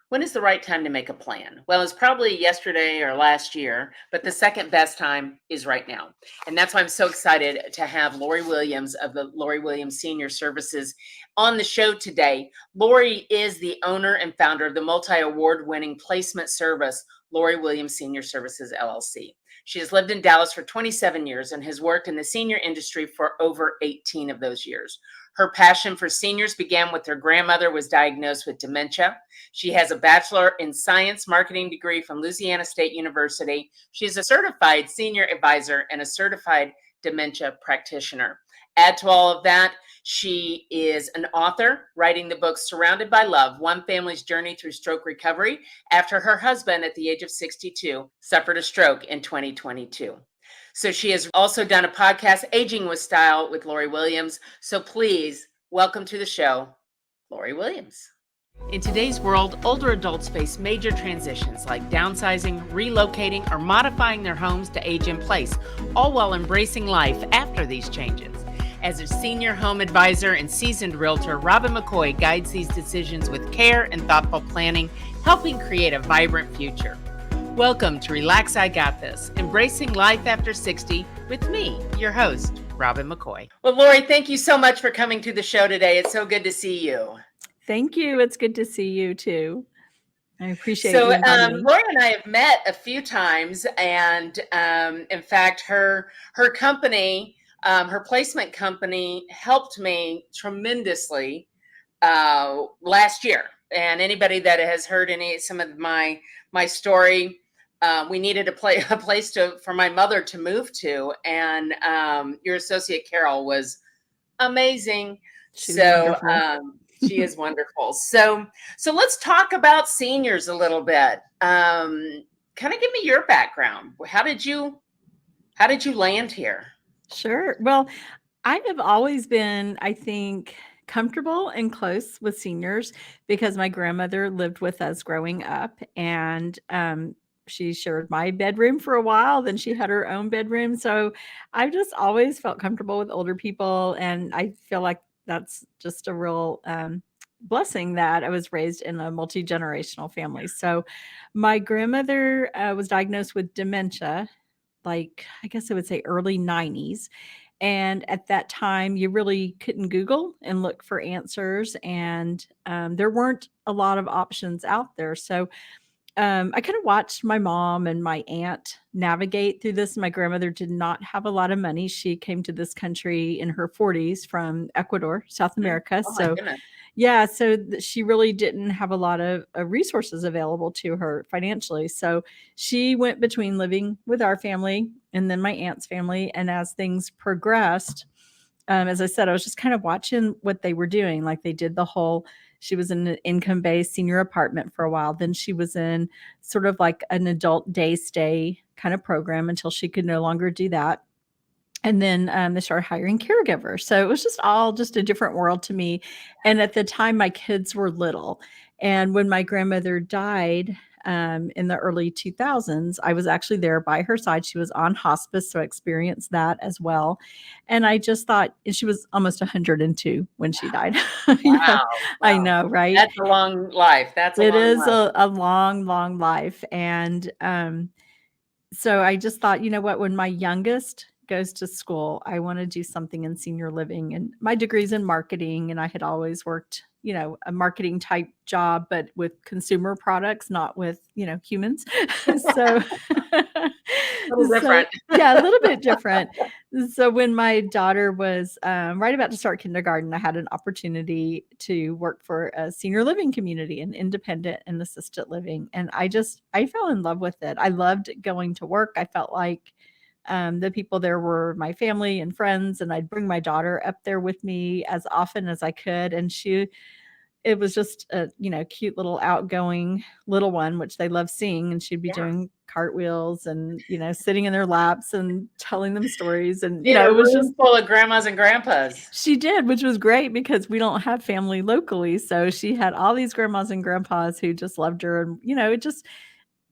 When is the right time to make a plan? Well, it's probably yesterday or last year, but the second best time is right now. And that's why I'm so excited to have Lori Williams of the Lori Williams Senior Services on the show today. Lori is the owner and founder of the multi-award winning placement service, Lori Williams Senior Services LLC. She has lived in Dallas for 27 years and has worked in the senior industry for over 18 of those years. Her passion for seniors began with her grandmother was diagnosed with dementia. She has a Bachelor in Science Marketing degree from Louisiana State University. She's a certified senior advisor and a certified dementia practitioner. Add to all of that, she is an author, writing the book Surrounded by Love, One Family's Journey Through Stroke Recovery, after her husband, at the age of 62, suffered a stroke in 2022. So she has also done a podcast, Aging with Style, with Lori Williams. So please welcome to the show, Lori Williams. In today's world, older adults face major transitions like downsizing, relocating, or modifying their homes to age in place, all while embracing life after these changes. As a senior home advisor and seasoned realtor, Robin McCoy guides these decisions with care and thoughtful planning, helping create a vibrant future. Welcome to Relax, I Got This, Embracing Life After 60 with me, your host, Robin McCoy. Well, Lori, thank you so much for coming to the show today. It's so good to see you. Thank you. It's good to see you too. I appreciate you. So, Lori and I have met a few times, and in fact, her company, her placement company, helped me tremendously last year. And anybody that has heard some of my story, we needed a place for my mother to move to, and your associate Carol was amazing. She's wonderful. She is wonderful. So let's talk about seniors a little bit. Kind of give me your background. How did you land here? Sure. Well, I have always been, I think, comfortable and close with seniors because my grandmother lived with us growing up, and she shared my bedroom for a while. Then she had her own bedroom. So I've just always felt comfortable with older people. And I feel like that's just a real blessing that I was raised in a multi-generational family. So my grandmother was diagnosed with dementia, like I guess I would say early 90s. And at that time, you really couldn't Google and look for answers. And there weren't a lot of options out there. So I kind of watched my mom and my aunt navigate through this. My grandmother did not have a lot of money. She came to this country in her 40s from Ecuador, South America. Oh, so yeah, so she really didn't have a lot of resources available to her financially. So she went between living with our family and then my aunt's family. And as things progressed, as I said, I was just kind of watching what they were doing. Like they did the whole, she was in an income-based senior apartment for a while. Then she was in sort of like an adult day stay kind of program until she could no longer do that. And then they started hiring caregivers. So it was just all just a different world to me. And at the time, my kids were little. And when my grandmother died in the early 2000s, I was actually there by her side. She was on hospice, so I experienced that as well. And I just thought, and she was almost 102 when she died. Wow. I know, right? That's a long life. It is a long, long life. And so I just thought, you know what, when my youngest goes to school, I want to do something in senior living. And my degree's in marketing, and I had always worked, a marketing type job, but with consumer products, not with, humans. So, a little different. Yeah, a little bit different. So when my daughter was right about to start kindergarten, I had an opportunity to work for a senior living community, an independent and assisted living. And I fell in love with it. I loved going to work. I felt like the people there were my family and friends, and I'd bring my daughter up there with me as often as I could. And it was just a, cute little outgoing little one, which they love seeing. And she'd be doing cartwheels and, sitting in their laps and telling them stories. And, it was just full of grandmas and grandpas. She did, which was great because we don't have family locally. So she had all these grandmas and grandpas who just loved her. And,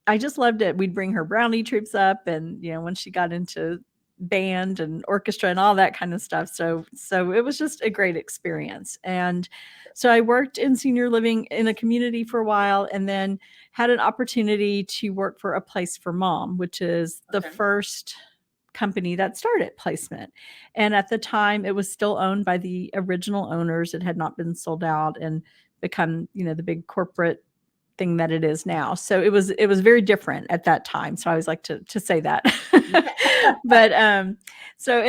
I just loved it. We'd bring her brownie troops up. And, when she got into band and orchestra and all that kind of stuff. So it was just a great experience. And so I worked in senior living in a community for a while, and then had an opportunity to work for A Place for Mom, which is the Okay. first company that started placement. And at the time, it was still owned by the original owners. It had not been sold out and become, the big corporate thing that it is now. So it was very different at that time. So I always like to say that. But so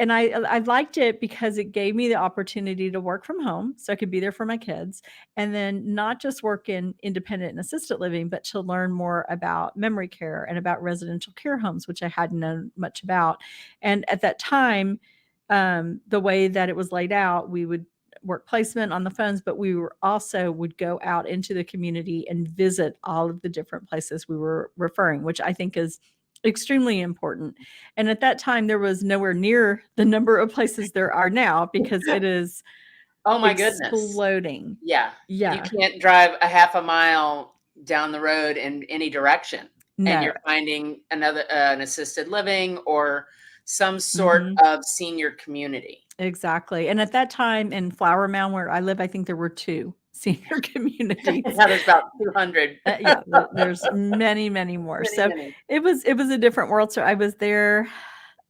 and I liked it because it gave me the opportunity to work from home, so I could be there for my kids, and then not just work in independent and assisted living, but to learn more about memory care and about residential care homes, which I hadn't known much about. And at that time, the way that it was laid out, we would work placement on the phones, but we were also would go out into the community and visit all of the different places we were referring, which I think is extremely important. And at that time, there was nowhere near the number of places there are now, because it is Oh my goodness. exploding. Yeah. You Yeah. can't drive a half a mile down the road in any direction, and No. you're finding another an assisted living or some sort Mhm. of senior community. Exactly. And at that time in Flower Mound, where I live, I think there were 2 senior communities. Now there's about 200. Yeah, there's many, many more. Many, So many. it was a different world. So I was there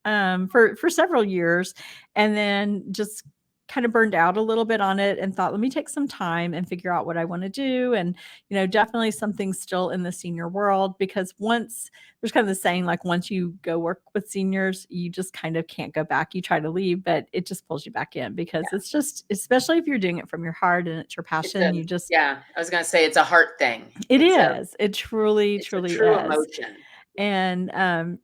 for several years, and then just kind of burned out a little bit on it and thought, let me take some time and figure out what I want to do. And, definitely something still in the senior world, because once there's kind of the saying, like, once you go work with seniors, you just kind of can't go back. You try to leave, but it just pulls you back in, because Yeah. it's just, especially if you're doing it from your heart and it's your It's a passion, you just, yeah, I was gonna say it's a heart thing. it is. It truly, It's a truly true is. emotion. And, and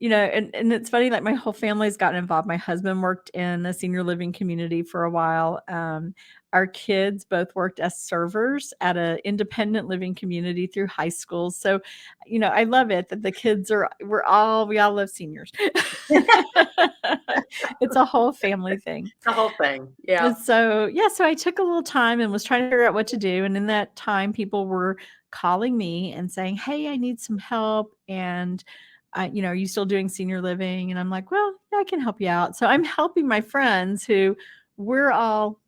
it's funny, like, my whole family's gotten involved. My husband worked in a senior living community for a while. Our kids both worked as servers at an independent living community through high school. So, I love it that the kids we all love seniors. It's a whole family thing. The whole thing. Yeah. And so, yeah, so I took a little time and was trying to figure out what to do. And in that time, people were calling me and saying, "Hey, I need some help. And, are you still doing senior living?" And I'm like, "Well, yeah, I can help you out." So I'm helping my friends who, we're all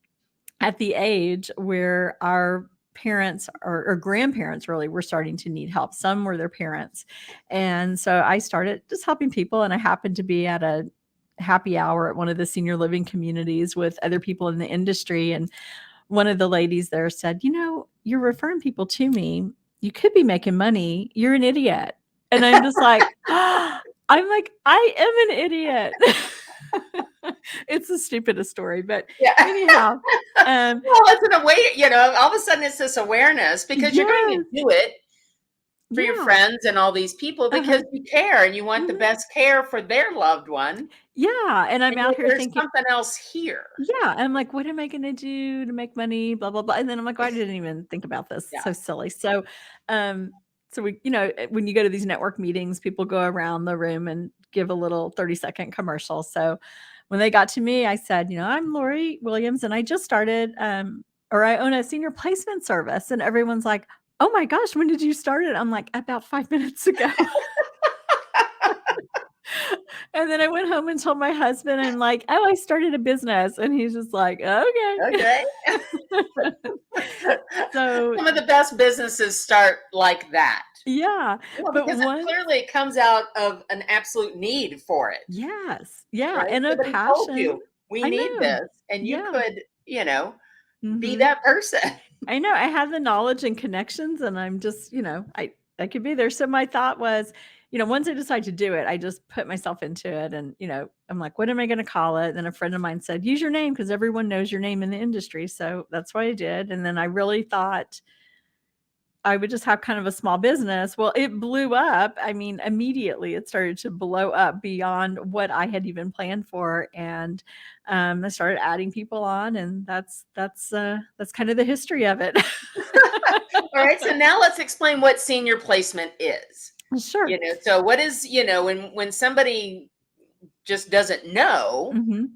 at the age where our parents or grandparents really were starting to need help. Some were their parents. And so I started just helping people. And I happened to be at a happy hour at one of the senior living communities with other people in the industry. And one of the ladies there said, "You're referring people to me. You could be making money. You're an idiot." And I'm just like, I'm like, I am an idiot. It's the stupidest story, but Yeah. anyhow, Well, it's an all of a sudden it's this awareness because you're going to yes, do it for your yeah, friends and all these people uh-huh, because you care and you want the mhm, best care for their loved one. yeah, and I'm And out yet here there's thinking, something else here. yeah, I'm like, "What am I gonna do to make money? Blah, blah, blah," and then I'm like, "Oh, I didn't even think about this. Yeah. So silly." Um, so we when you go to these network meetings, people go around the room and give a little 30-second commercial. So when they got to me, I said, "I'm Lori Williams, and I just started, or I own a senior placement service." And everyone's like, "Oh my gosh, when did you start it?" I'm like, "About 5 minutes ago." And then I went home and told my husband, I'm like, "Oh, I started a business." And he's just like, "Okay." Okay. So, Some of the best businesses start like that. yeah, Well, but because it once, clearly comes out of an absolute need for it, yes, yeah, right? and a Somebody told passion. you, "We I need know. this," and you Yeah. could, be Mhm. that person. I know, I have the knowledge and connections, and I'm just, I could be there. So my thought was, once I decide to do it, I just put myself into it. And, I'm like, "What am I gonna call it?" Then a friend of mine said, "Use your name, because everyone knows your name in the industry." So that's what I did. And then I really thought I would just have kind of a small business. Well, it blew up. I mean, immediately it started to blow up beyond what I had even planned for. And I started adding people on, and that's kind of the history of it. All right, so now let's explain what senior placement is. Sure. So what is, when somebody just doesn't know, Mhm.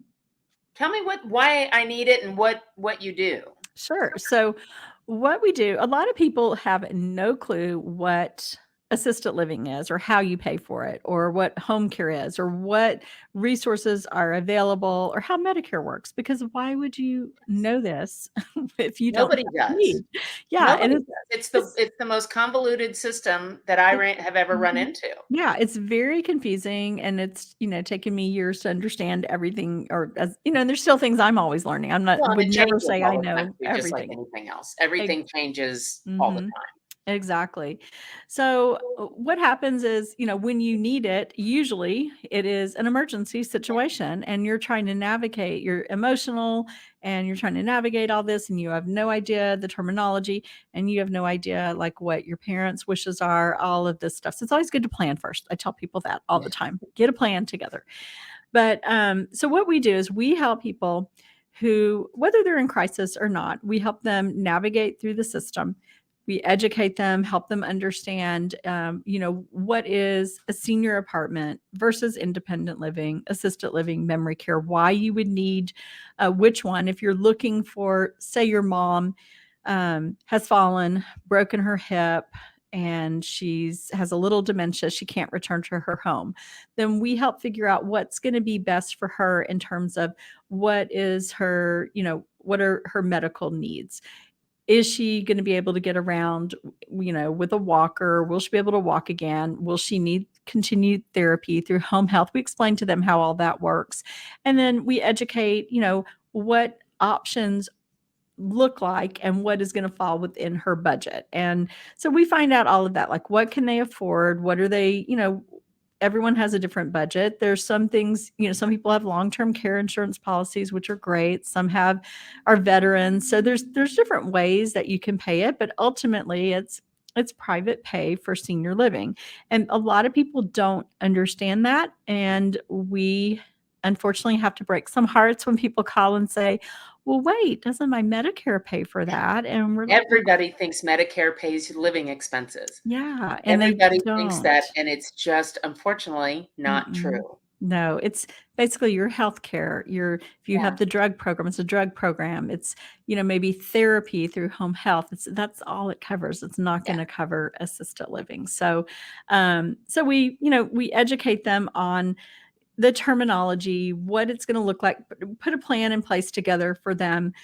tell me why I need it and what you do. Sure. So what we do, a lot of people have no clue what assisted living is, or how you pay for it, or what home care is, or what resources are available, or how Medicare works. Because why would you know this if you don't Nobody have a does. need? Yeah, and Nobody does. it's It's the most convoluted system that I it have ever run mhm. into. Yeah, it's very confusing, and it's, taken me years to understand everything, or and there's still things I'm always learning. Well, and Would it never changes say I all the time know too, just like everything. anything else. Ex Everything changes all the Mhm. time. Exactly. So, what happens is, when you need it, usually it is an emergency situation and you're trying to navigate, you're emotional and you're trying to navigate all this and you have no idea the terminology and you have no idea like what your parents' wishes are, all of this stuff. So, it's always good to plan first. I tell people that all the time. Get a plan together. But so what we do is we help people who, whether they're in crisis or not, we help them navigate through the system. We educate them, help them understand, what is a senior apartment versus independent living, assisted living, memory care, why you would need which one. If you're looking for, say, your mom has fallen, broken her hip, and she's has a little dementia, she can't return to her home, then we help figure out what's going to be best for her in terms of what is her, what are her medical needs. Is she going to be able to get around, with a walker? Will she be able to walk again? Will she need continued therapy through home health? We explain to them how all that works. And then we educate, what options look like and what is going to fall within her budget. And so we find out all of that, like what can they afford? What are they, everyone has a different budget. There's some things, some people have long-term care insurance policies, which are great. Some are veterans. So there's different ways that you can pay it, but ultimately it's private pay for senior living. And a lot of people don't understand that. And we unfortunately have to break some hearts when people call and say, well, wait, doesn't my Medicare pay for that? And we're like, Everybody thinks Medicare pays living expenses. yeah, and they Everybody thinks don't. that, and it's just unfortunately not Mm-mm. true. No, it's basically your health care. If you Yeah, have the drug program, it's a drug program. It's, maybe therapy through home health. That's all it covers. It's not yeah. going to cover assisted living. So, so we educate them on the terminology, what it's going to look like, put a plan in place together for them.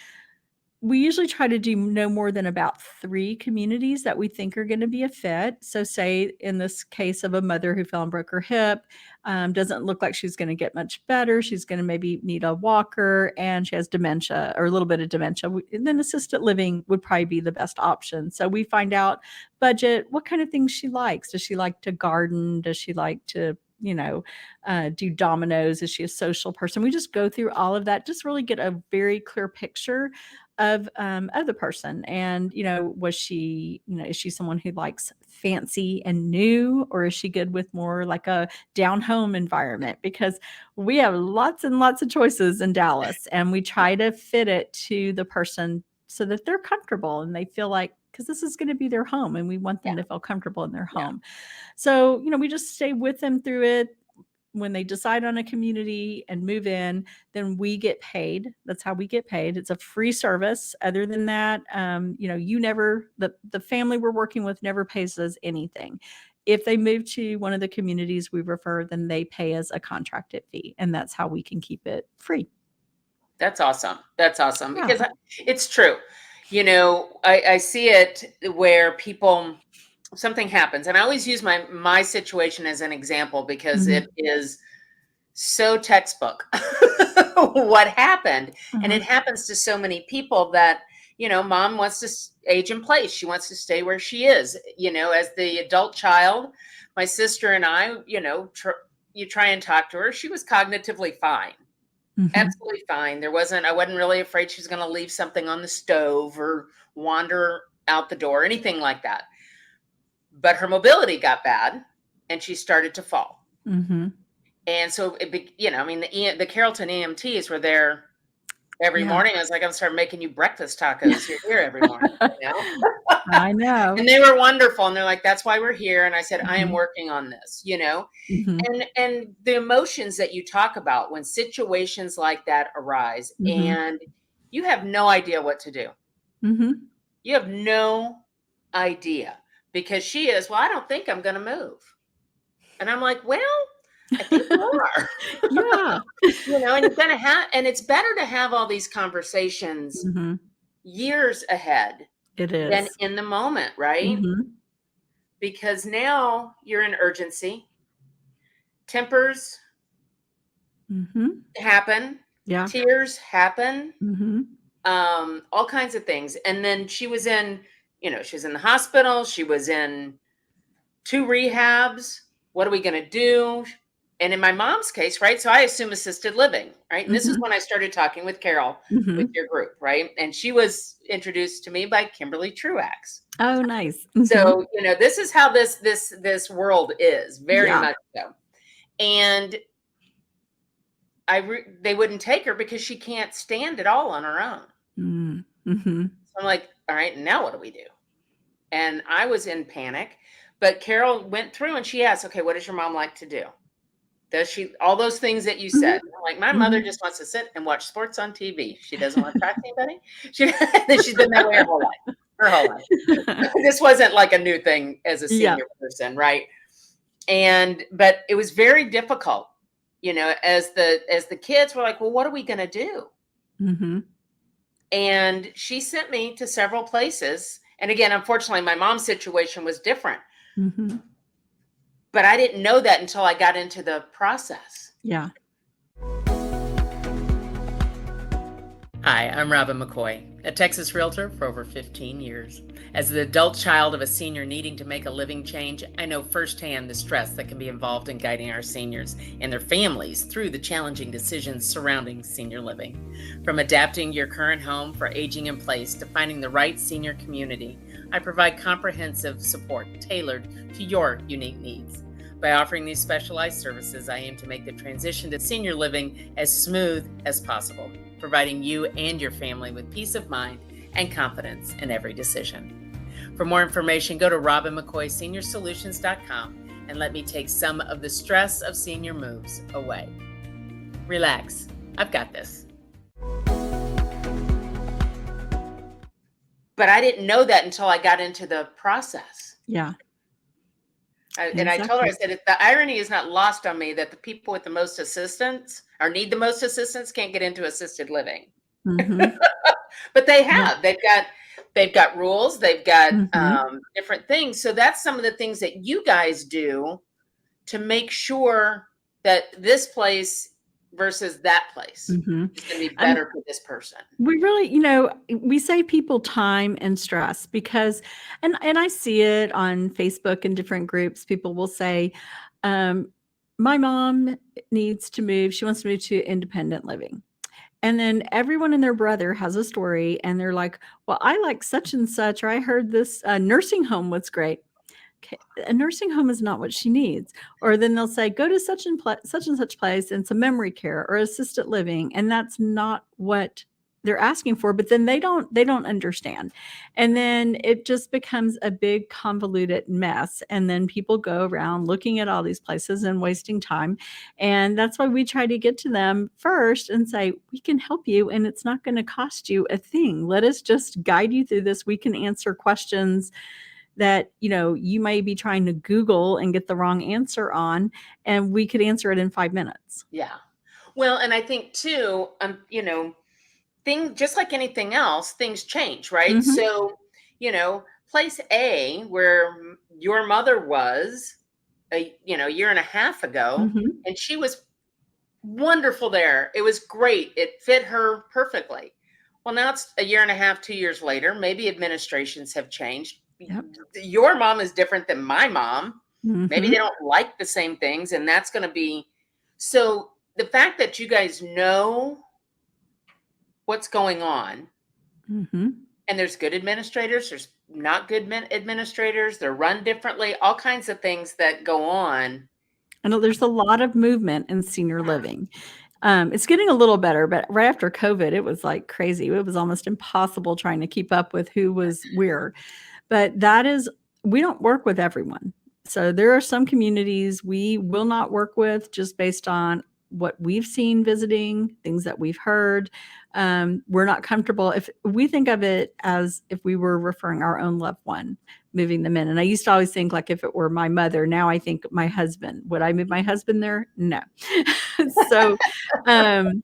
We usually try to do no more than about 3 communities that we think are gonna be a fit. So say in this case of a mother who fell and broke her hip, doesn't look like she's gonna get much better. She's gonna maybe need a walker, and she has dementia or a little bit of dementia. And then assisted living would probably be the best option. So we find out budget, what kind of things she likes. Does she like to garden? Does she like to, do dominoes? Is she a social person? We just go through all of that, just really get a very clear picture of the person. And was she, is she someone who likes fancy and new, or is she good with more like a down home environment? Because we have lots and lots of choices in Dallas, and we try to fit it to the person so that they're comfortable and they feel like, because this is going to be their home and we want Yeah, them to feel comfortable in their yeah. home. So we just stay with them through it. When they decide on a community and move in, then we get paid. That's how we get paid. It's a free service. Other than that, you never, the family we're working with never pays us anything. If they move to one of the communities we refer, then they pay us a contracted fee, and that's how we can keep it free. That's awesome. That's awesome because Yeah. it's true. I see it where people something happens, and I always use my situation as an example because it Mhm. is so textbook what happened, and Uh-huh. it happens to so many people that mom wants to age in place. She wants to stay where she is. As the adult child, my sister and I, you try and talk to her. She was cognitively fine. Mhm. Absolutely fine. I wasn't really afraid she was gonna leave something on the stove or wander out the door, anything like that. But her mobility got bad and she started to fall. Mhm. And so I mean, the Carrollton EMTs were there every Yeah. morning. I was like, I'm start making you breakfast tacos. You're here every morning. I know. And they were wonderful. And they're like, that's why we're here. And I said, I am Mhm. working on this. Mhm. And the emotions that you talk about when situations like that arise Mhm. and you have no idea what to do. Mhm. You have no idea because she is, well, I don't think I'm going to move. And I'm like, well, I think you are. Yeah. And you're going to have, and it's better to have all these conversations Mhm. years ahead It than is. in the moment, right? Mhm. Because now you're in urgency. Tempers Mhm. happen, Yeah. tears happen, Mhm. all kinds of things. And then she was in, she was in the hospital. She was in 2 rehabs. What are we going to do? And in my mom's case, right? So I assume assisted living, right? And this is Mhm. when I started talking with Carol with Mhm. your group, right? And she was introduced to me by Kimberly Truax. Oh, nice. Mhm. So, this is how this world is, very Yeah. much so. And they wouldn't take her because she can't stand it all on her own. Mm. Mhm. So I'm like, all right, now what do we do? And I was in panic, but Carol went through and she asked, okay, what does your mom like to do? Does she all those things that you Mhm. said? I'm like, my mother Mhm. just wants to sit and watch sports on TV. She doesn't want to talk to anybody. She's been that way her whole life. Her whole life. This wasn't like a new thing as a Yeah. senior person, right? But it was very difficult, as the kids were like, well, what are we going to do? Mhm. And she sent me to several places. And again, unfortunately, my mom's situation was different, Mhm. but I didn't know that until I got into the process. Yeah. Hi, I'm Robin McCoy, a Texas realtor for over 15 years. As the adult child of a senior needing to make a living change, I know firsthand the stress that can be involved in guiding our seniors and their families through the challenging decisions surrounding senior living. From adapting your current home for aging in place to finding the right senior community, I provide comprehensive support tailored to your unique needs. By offering these specialized services, I aim to make the transition to senior living as smooth as possible, providing you and your family with peace of mind and confidence in every decision. For more information, go to robinmccoysenior.solutions.com and let me take some of the stress of senior moves away. Relax, I've got this. But I didn't know that until I got into the process. Yeah. And I told her, I Exactly. said, the irony is not lost on me that the people with the most assistance or need the most assistance can't get into assisted living. Mhm. But they Yeah. have. They've got rules. They've got Mhm. different things. So that's some of the things that you guys do to make sure that this place versus that place Mhm. is going to be And better for this person. we really, we save people time and stress because and I see it on Facebook and different groups. People will say, um, my mom needs to move. She wants to move to independent living. And then everyone and their brother has a story, and they're like, well, I like such and such, or I heard this nursing home was great. Okay, a nursing home is not what she needs. Or then they'll say, go to such and such place and some memory care or assisted living, and that's not what they're asking for. But then they don't understand, and then it just becomes a big convoluted mess. And then people go around looking at all these places and wasting time. And that's why we try to get to them first and say, we can help you, and it's not going to cost you a thing. Let us just guide you through this. We can answer questions that you may be trying to Google and get the wrong answer on, and we could answer it in 5 minutes. Yeah. Well, and I think too, things just like anything else, things change, right? Mhm. So, place A, where your mother was a year and a half ago, Mhm. and she was wonderful there. It was great. It fit her perfectly. Well, now it's a year and a half, 2 years later. Maybe administrations have changed. Yep. Your mom is different than my mom. Maybe they Mhm. don't like the same things, and that's going to be so. The fact that you guys know what's going on, Mhm. and there's good administrators, there's not good administrators, they're run differently, all kinds of things that go on. I know there's a lot of movement in senior living. It's getting a little better, but right after COVID, it was like crazy. It was almost impossible trying to keep up with who was where. But we don't work with everyone. So there are some communities we will not work with just based on what we've seen visiting, things that we've heard. We're not comfortable. If we think of it as if we were referring our own loved one, moving them in. And I used to always think like if it were my mother, now I think my husband. Would I move my husband there? No. So, um,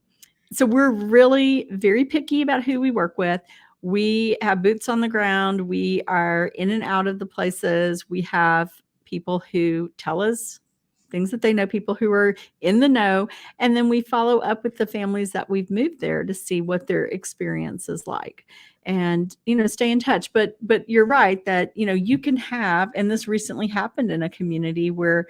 so we're really very picky about who we work with. We have boots on the ground. We are in and out of the places. We have people who tell us things that they know, people who are in the know. And then we follow up with the families that we've moved there to see what their experience is like and, stay in touch. But you're right that, you can have, and this recently happened in a community where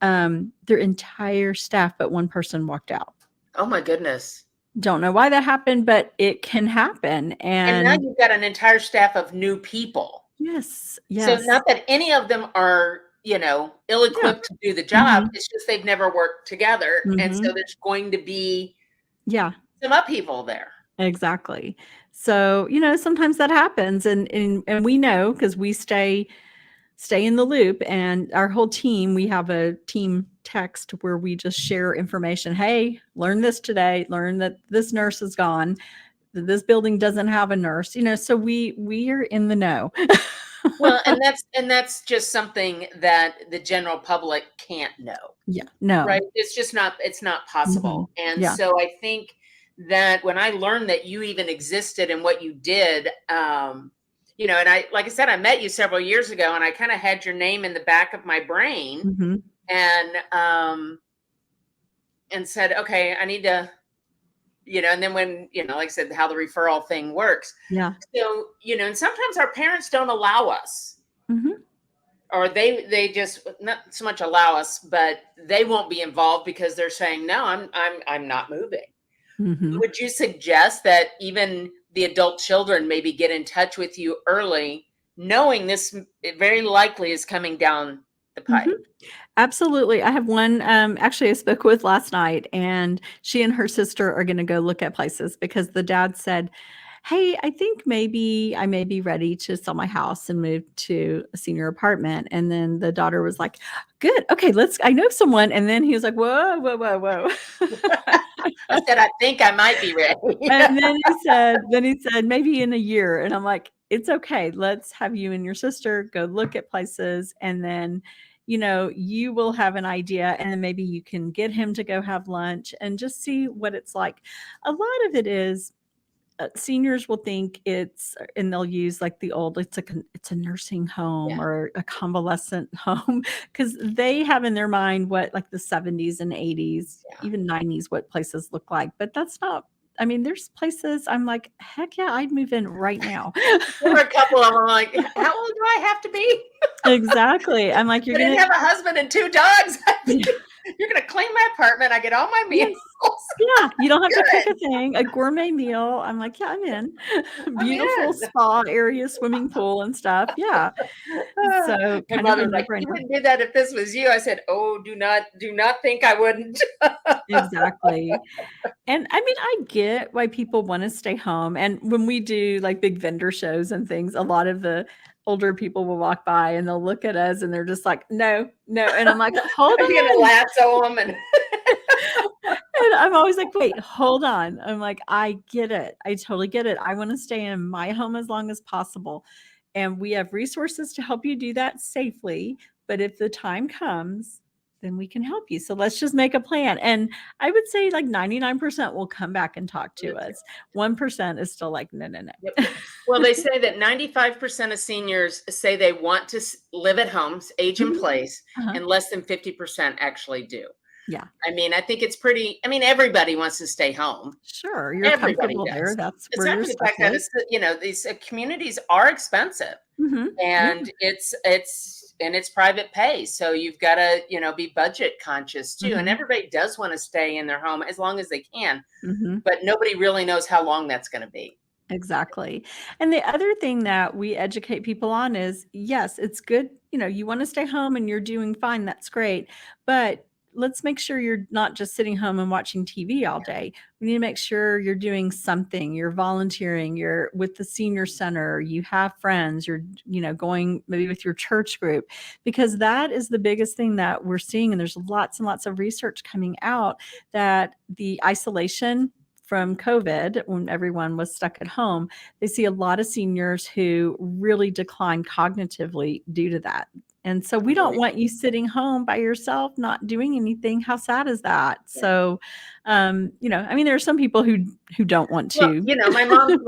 their entire staff but one person walked out. Oh my goodness. Don't know why that happened, but it can happen. And now And you've got an entire staff of new people. yes, So yes. not that any of them are, ill-equipped to do the job. Mhm. It's just they've never worked together. And so Mhm. there's going to be Yeah, some upheaval there. exactly. So, sometimes that happens and we know because we stay in the loop, and our whole team, we have a team text where we just share information. Hey, learn this today, learn that this nurse is gone, that this building doesn't have a nurse, so we are in the know. Well, and that's just something that the general public can't know. Yeah, no. Right? It's not possible. And Yeah. so I think that when I learned that you even existed and what you did, and like I said, I met you several years ago and I kind of had your name in the back of my brain Mhm. and said, okay, I need to, and then when, like I said, how the referral thing works. Yeah. So, and sometimes our parents don't allow us. Mhm. Or they just not so much allow us, but they won't be involved because they're saying, no, I'm not moving. Mhm. Would you suggest that even the adult children maybe get in touch with you early, knowing this very likely is coming down the pipe? Mhm. Absolutely. I have one, actually I spoke with last night, and she and her sister are gonna go look at places because the dad said, "Hey, I think maybe I may be ready to sell my house and move to a senior apartment." And then the daughter was like, "Good. Okay, I know someone." And then he was like, "Whoa, whoa, whoa, whoa." I said, I think I might be ready. And then he said, "Maybe in a year." And I'm like, "It's okay. Let's have you and your sister go look at places, and then, you will have an idea, and then maybe you can get him to go have lunch and just see what it's like." A lot of it is, seniors will think and they'll use like it's a nursing home Yeah. or a convalescent home because they have in their mind what like the 70s and 80s, Yeah. even 90s, what places look like. But that's not, I mean, there's places I'm like, heck yeah, I'd move in right now. There were a couple of them like, how old do I have to be? Exactly. I'm like, I didn't have a husband and 2 dogs. You're gonna clean my apartment. I get all my meals. yes. Yeah, you don't have to cook Good. a thing, a gourmet meal. I'm like, yeah, I'm in. I'm Beautiful in. spa area, swimming pool and stuff. Yeah. So My kind of a mother's like, you no-brainer. wouldn't do that if this was you. I said, oh, do not think I wouldn't. Exactly. And I mean, I get why people wanna stay home, and when we do, like, big vendor shows and things, a lot of the older people will walk by and they'll look at us and they're just like, "No, no," and I'm like, "Hold I'm gonna on." lasso them and And I'm always like, "Wait, hold on." I'm like, "I get it. I totally get it. I wanna stay in my home as long as possible, and we have resources to help you do that safely, but if the time comes, then we can help you. So let's just make a plan." And I would say like 99% will come back and talk to us. 1% is still like, "No, no, Yep. no." Well, they say that 95% of seniors say they want to live at home, age in Mhm. place, Uh-huh. and less than 50% actually do. Yeah. I mean, I think it's pretty, I mean, everybody wants to stay home. Sure, you're Everybody comfortable there, does. that's where your Aside from the stuff fact that is. it's, these communities are expensive. Mhm. Yeah. And it's private pay, so you've got to be budget conscious too, and Mhm. everybody does want to stay in their home as long as they can, Mhm. but nobody really knows how long that's going to be. Exactly. And the other thing that we educate people on is, yes, it's good, you wanna stay home and you're doing fine, that's great, but let's make sure you're not just sitting home and watching TV all day. We need to make sure you're doing something, you're volunteering, you're with the senior center, you have friends, you're, going maybe with your church group, because that is the biggest thing that we're seeing, and there's lots and lots of research coming out that the isolation from COVID, when everyone was stuck at home, they see a lot of seniors who really decline cognitively due to that. And so we don't Really? want you sitting home by yourself, not doing anything. How sad is that? Yeah. So, I mean, there are some people who don't want Well, to. my mom,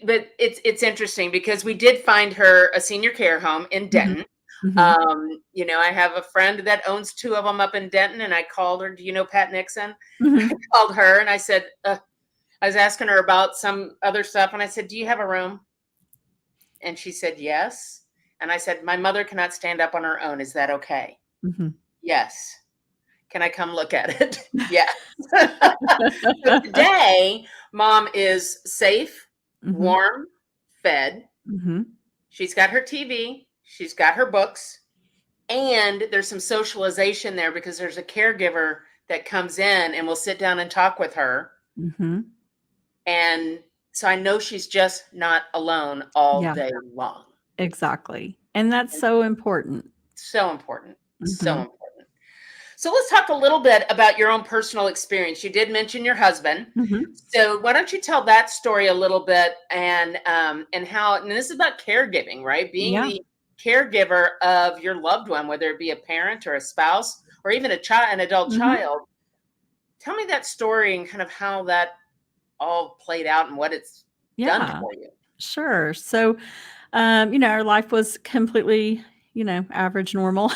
but it's interesting because we did find her a senior care home in Mhm, Denton. mhm, I have a friend that owns two of them up in Denton, and I called her. Do you know Pat Nixon? I mhm, called her and I said, I was asking her about some other stuff, and I said, "Do you have a room?" And she said, "Yes." And I said, "My mother cannot stand up on her own. Is that okay?" mhm. "Yes." "Can I come look at it?" "Yes." So today, mom is safe, Mhm, warm, fed. mhm. She's got her TV, she's got her books, and there's some socialization there because there's a caregiver that comes in and will sit down and talk with her. Mhm. And so I know she's just not alone all Yeah, day long. exactly. And that's And so important. so important. So Mhm, important. So let's talk a little bit about your own personal experience. You did mention your husband. mhm. So why don't you tell that story a little bit, and how, and this is about caregiving, right? Being Yeah. the caregiver of your loved one, whether it be a parent or a spouse or even an adult Mhm. child. Tell me that story and kind of how that all played out and what it's done Yeah. for you. Sure. So, our life was completely, average, normal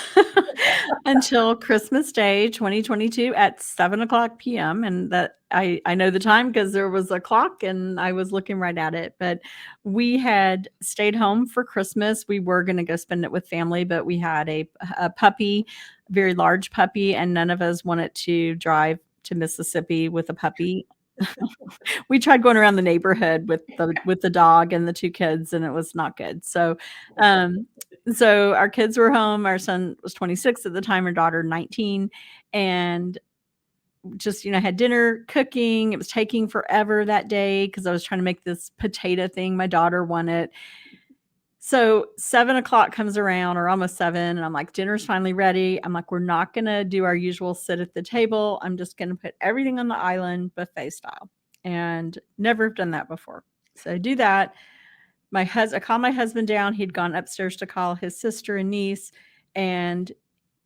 until Christmas Day, 2022 at 7 o'clock PM. And that I know the time because there was a clock and I was looking right at it. But we had stayed home for Christmas. We were going to go spend it with family, but we had a puppy, very large puppy, and none of us wanted to drive to Mississippi with a puppy. We tried going around the neighborhood with the dog and the 2 kids, and it was not good. So our kids were home. Our son was 26 at the time, our daughter 19, and just, had dinner cooking. It was taking forever that day because I was trying to make this potato thing my daughter wanted. So 7 o'clock comes around or almost 7, and I'm like, dinner's finally ready. I'm like, we're not gonna do our usual sit at the table. I'm just gonna put everything on the island buffet style. And never have done that before. So I do that. I call my husband down. He'd gone upstairs to call his sister and niece, and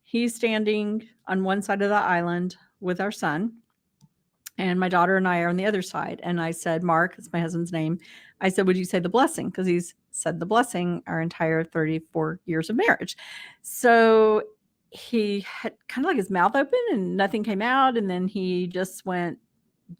he's standing on one side of the island with our son, and my daughter and I are on the other side. And I said, Mark, that's my husband's name. I said, would you say the blessing? Because he's said the blessing our entire 34 years of marriage. So he had kind of like his mouth open and nothing came out. And then he just went,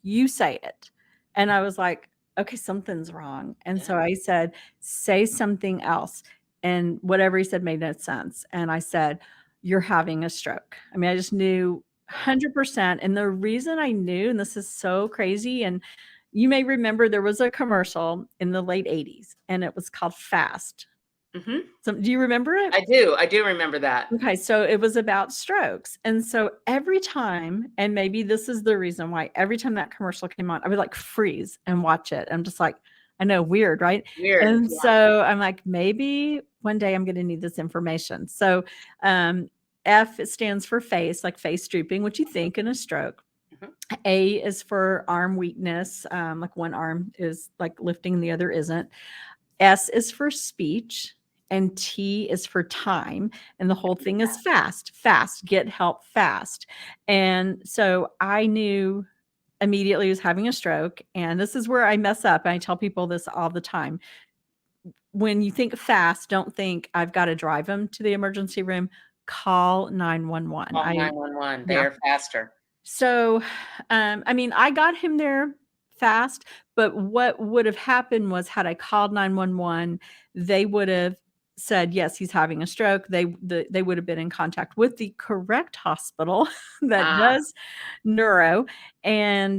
you say it. And I was like, okay, something's wrong. And Yeah. so I said, say something else. And whatever he said made no sense. And I said, you're having a stroke. I mean, I just knew Wow. 100%. And the reason I knew, and this is so crazy, and you may remember there was a commercial in the late 80s and it was called Fast. Hmm. So do you remember it? I do. I do remember that. Okay, so it was about strokes. And so every time, and maybe this is the reason why every time that commercial came on, I would like freeze and watch it. I'm just like, I know, weird, right? Weird. And Yeah. so I'm like, maybe one day I'm going to need this information. So um, F it stands for face, like face drooping, what you think in a stroke. Mhm. A is for arm weakness, like one arm is like lifting and the other isn't. S is for speech, and T is for time. And the whole thing is fast, fast, get help fast. And so I knew immediately he was having a stroke. And this is where I mess up. And I tell people this all the time. When you think fast, don't think I've got to drive him to the emergency room. Call 911. Call 911. They Yeah. are faster. So, I mean, I got him there fast, but what would have happened was had I called 911, they would have said, yes, he's having a stroke. They would have been in contact with the correct hospital that Ah. does neuro, and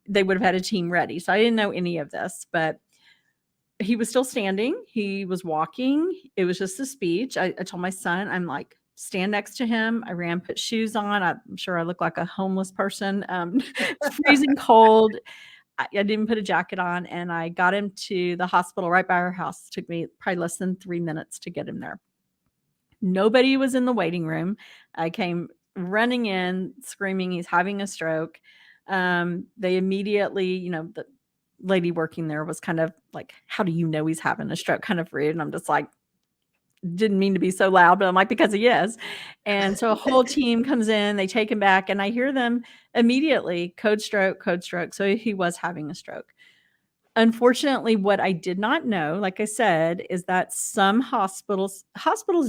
they would have had a team ready. So I didn't know any of this, but he was still standing. He was walking. It was just a speech. I told my son, I'm like, stand next to him. I ran, put shoes on. I'm sure I look like a homeless person. It's freezing cold. I didn't put a jacket on, and I got him to the hospital right by our house. It took me probably less than 3 minutes to get him there. Nobody was in the waiting room. I came running in screaming he's having a stroke. They immediately, the lady working there was kind of like, "How do you know he's having a stroke?" Kind of rude. And I'm just like, didn't mean to be so loud, but I'm like, because he is. And so a whole team comes in, they take him back, and I hear them immediately, code stroke, code stroke. So he was having a stroke. Unfortunately, what I did not know, like I said, is that some hospitals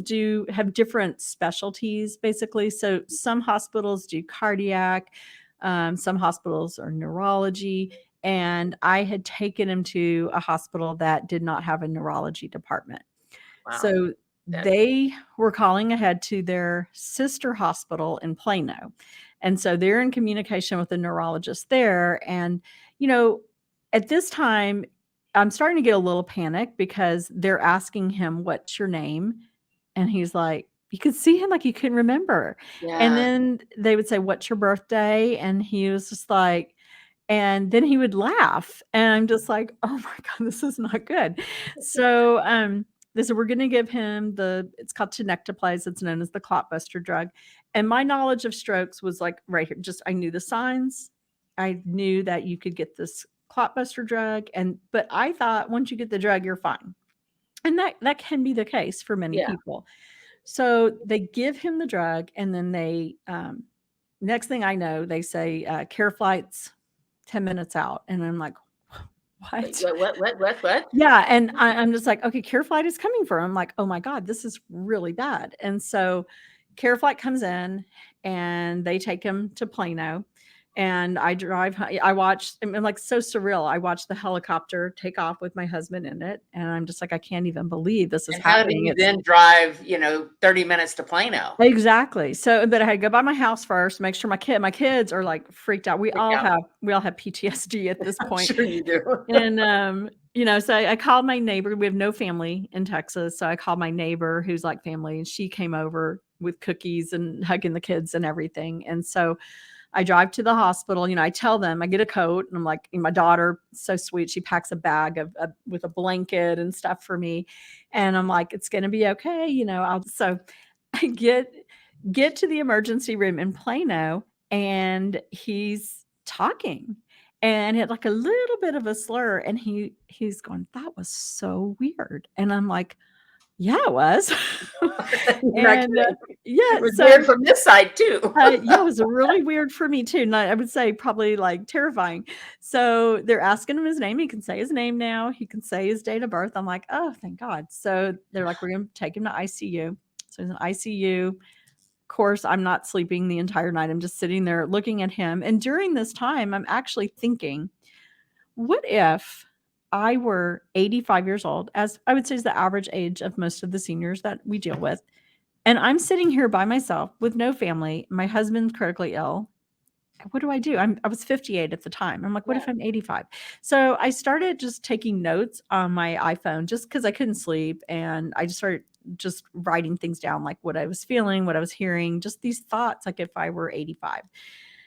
do have different specialties, basically. So some hospitals do cardiac, some hospitals are neurology, and I had taken him to a hospital that did not have a neurology department. Wow. So they were calling ahead to their sister hospital in Plano. And so they're in communication with the neurologist there. And, you know, at this time, I'm starting to get a little panic because they're asking him, "What's your name?" And he's like, you could see him like he couldn't remember. And Yeah. then they would say, "What's your birthday?" And he was just like, and then he would laugh. And I'm just like, "Oh my God, this is not good." So, they said, "We're gonna give him it's called tenecteplase, it's known as the clot buster drug." And my knowledge of strokes was like right here, just I knew the signs. I knew that you could get this clot buster drug, but I thought once you get the drug, you're fine. And that can be the case for many Yeah. people. So they give him the drug, and then next thing I know, they say, "Care flight's 10 minutes out." And I'm like, Wait, "What?" what? Yeah, and I'm just like, "Okay, care flight is coming for him." I'm like, "Oh my God, this is really bad." And so care flight comes in, and they take him to Plano, and I watched, I mean, like, so surreal. I watched the helicopter take off with my husband in it, and I'm just like, "I can't even believe this is And how do happening." you It's then drive, 30 minutes to Plano? exactly. So, but I had to go by my house first, make sure my kids are, like, freaked out. Freak out. We all have PTSD at this I'm point. sure you do. And, so I called my neighbor. We have no family in Texas, so I called my neighbor who's like family, and she came over with cookies and hugging the kids and everything. And so I drive to the hospital. I tell them, I get a coat, and I'm like, my daughter, so sweet, she packs a bag with a blanket and stuff for me, and I'm like, "It's gonna be okay," so I get to the emergency room in Plano, and he's talking, and had like a little bit of a slur, and he's going, "That was so weird." And I'm like, "Yeah, it was." You're not And, kidding. yeah, It was so, weird from this side too. yeah, it was really weird for me too, and I would say probably, like, terrifying. So, they're asking him his name. He can say his name now. He can say his date of birth. I'm like, "Oh, thank God." So, they're like, "We're gonna take him to ICU." So, he's in ICU. Course, I'm not sleeping the entire night. I'm just sitting there looking at him. And during this time, I'm actually thinking, what if I were 85 years old, as I would say is the average age of most of the seniors that we deal with, and I'm sitting here by myself with no family, my husband's critically ill. What do I do? I was 58 at the time. I'm like, what if Yeah. I'm 85? So I started just taking notes on my iPhone just because I couldn't sleep. And I just started just writing things down, like what I was feeling, what I was hearing, just these thoughts, like if I were 85.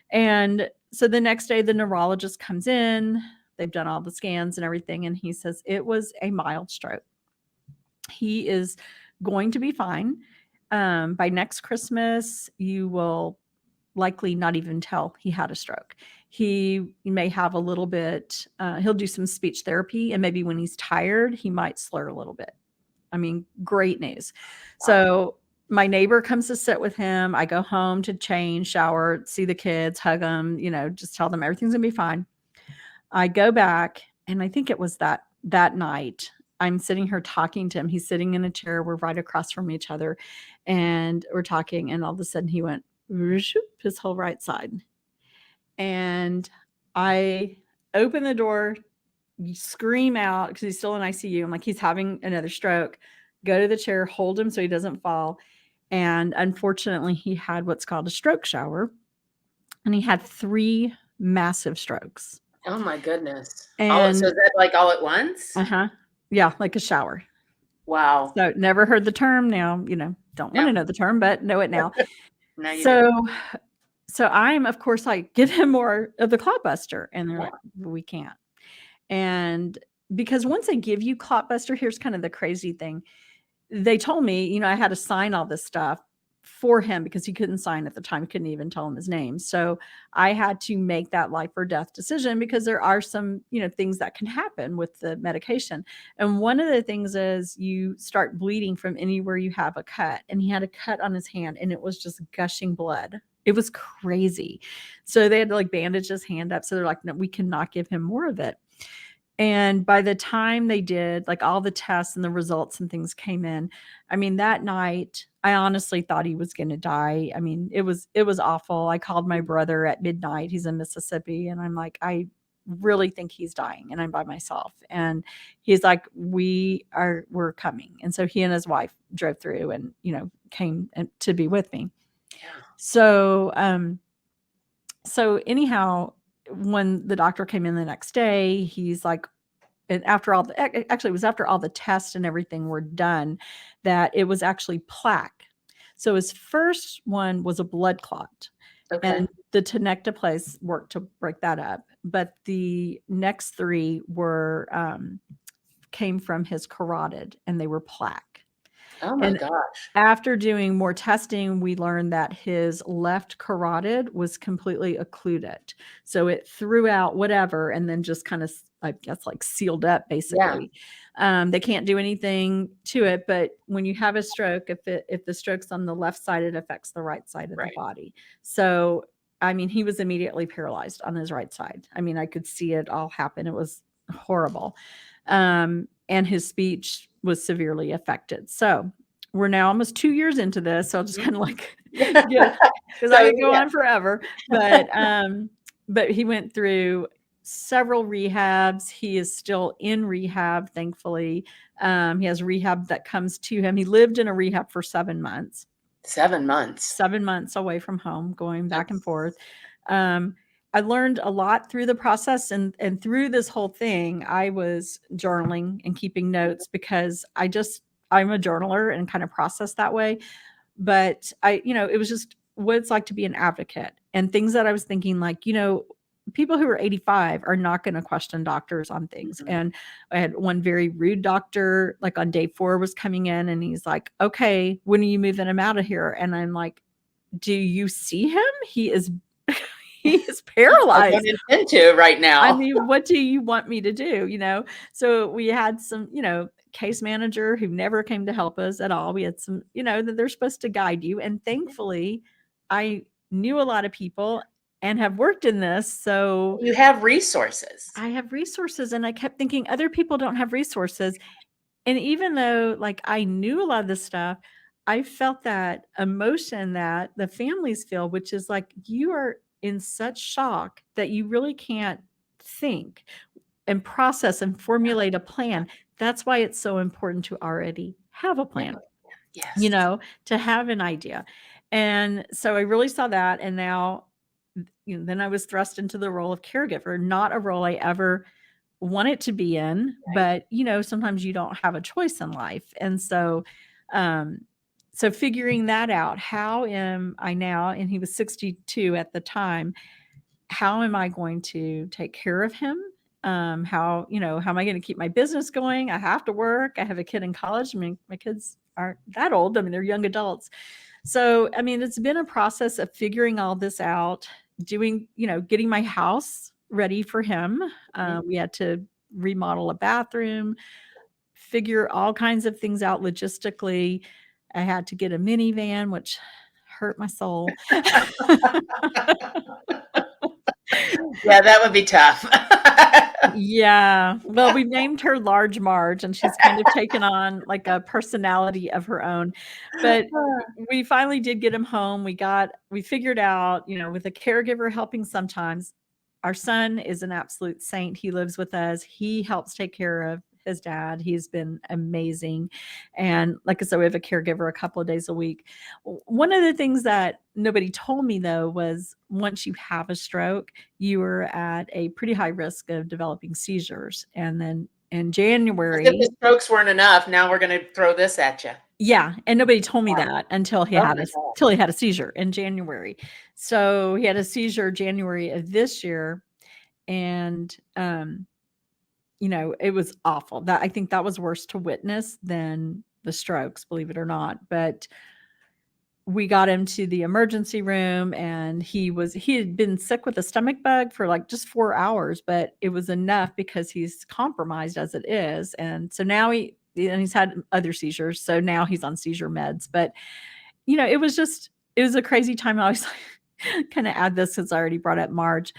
And so the next day, the neurologist comes in. They've done all the scans and everything. And he says, it was a mild stroke. He is going to be fine. By next Christmas, you will likely not even tell he had a stroke. He may have a little bit, he'll do some speech therapy, and maybe when he's tired, he might slur a little bit. I mean, great news. Wow. So my neighbor comes to sit with him. I go home to change, shower, see the kids, hug them, just tell them everything's gonna be fine. I go back, and I think it was that night. I'm sitting here talking to him. He's sitting in a chair. We're right across from each other, and we're talking. And all of a sudden, he went his whole right side, and I open the door, scream out because he's still in ICU. I'm like, he's having another stroke. Go to the chair, hold him so he doesn't fall. And unfortunately, he had what's called a stroke shower, and he had 3 massive strokes. Oh my goodness. So And is that like all at once? uh-huh. Yeah, like a shower. Wow. So never heard the term. Now, don't want No, to know the term, but know it now. no, you do. So I'm, of course, like, "Give him more of the Clotbuster," and they're Yeah. like, "We can't." And because once they give you Clotbuster, here's kind of the crazy thing. They told me, I had to sign all this stuff for him because he couldn't sign at the time, couldn't even tell him his name. So I had to make that life or death decision because there are some, things that can happen with the medication. And one of the things is you start bleeding from anywhere you have a cut. And he had a cut on his hand and it was just gushing blood. It was crazy. So they had to like bandage his hand up. So they're like, no, we cannot give him more of it. And by the time they did, like all the tests and the results and things came in, I mean, that night, I honestly thought he was going to die. I mean, it was awful. I called my brother at midnight. He's in Mississippi. And I'm like, I really think he's dying and I'm by myself. And he's like, we're coming. And so he and his wife drove through and, came to be with me. Yeah. So anyhow, when the doctor came in the next day, he's like, and actually it was after all the tests and everything were done, that it was actually plaque. So his first one was a blood clot. Okay. And the tenecteplase worked to break that up. But the next three came from his carotid and they were plaque. Oh my And gosh. after doing more testing, we learned that his left carotid was completely occluded. So it threw out whatever and then just kind of, I guess, like sealed up Yeah. basically. They can't do anything to it, but when you have a stroke, if the stroke's on the left side, it affects the right side of the Right. body. So, I mean, he was immediately paralyzed on his right side. I mean, I could see it all happen. It was horrible. And his speech was severely affected. So we're now almost 2 years into this. So I'll just kind of like, because I could go on forever. But he went through several rehabs. He is still in rehab, thankfully. He has rehab that comes to him. He lived in a rehab for 7 months. 7 months. 7 months away from home, going back and forth. I learned a lot through the process and through this whole thing. I was journaling and keeping notes because I'm a journaler and kind of process that way. But it was just what it's like to be an advocate and things that I was thinking, like, people who are 85 are not going to question doctors on things. Mhm. And I had one very rude doctor, like on day 4 was coming in and he's like, okay, when are you moving him out of here? And I'm like, do you see him? He is I paralyzed. don't intend to right now. I mean, what do you want me to do? So we had some, case manager who never came to help us at all. We had some, that they're supposed to guide you. And thankfully, I knew a lot of people and have worked in this. So You have resources. I have resources. And I kept thinking other people don't have resources. And even though like I knew a lot of this stuff, I felt that emotion that the families feel, which is like you are in such shock that you really can't think and process and formulate a plan. That's why it's so important to already have a plan, Yes. to have an idea. And so I really saw that. And now, then I was thrust into the role of caregiver, not a role I ever wanted to be in, Right. but sometimes you don't have a choice in life. And um, so figuring that out, how am I now, and he was 62 at the time, how am I going to take care of him? How am I going to keep my business going? I have to work. I have a kid in college. I mean, my kids aren't that old. I mean, they're young adults. So, I mean, it's been a process of figuring all this out, getting my house ready for him. We had to remodel a bathroom, figure all kinds of things out logistically. I had to get a minivan, which hurt my soul. Yeah, that would be tough. Yeah. Well, we've named her Large Marge, and she's kind of taken on like a personality of her own. But we finally did get him home. We figured out, with a caregiver helping sometimes. Our son is an absolute saint. He lives with us. He helps take care of his dad. He's been amazing. And like I said, we have a caregiver a couple of days a week. One of the things that nobody told me though was once you have a stroke, you are at a pretty high risk of developing seizures. And then in As if January, the strokes weren't enough, now we're gonna throw this at you. yeah, and nobody told me that until he Oh had my a seizure in January. So he had a seizure January of this year, and it was awful. That I think that was worse to witness than the strokes, believe it or not. But we got him to the emergency room, and he had been sick with a stomach bug for like just 4 hours, but it was enough because he's compromised as it is. And so now he's had other seizures. So now he's on seizure meds. But it was a crazy time. I always kind of add this since I already brought up Marge.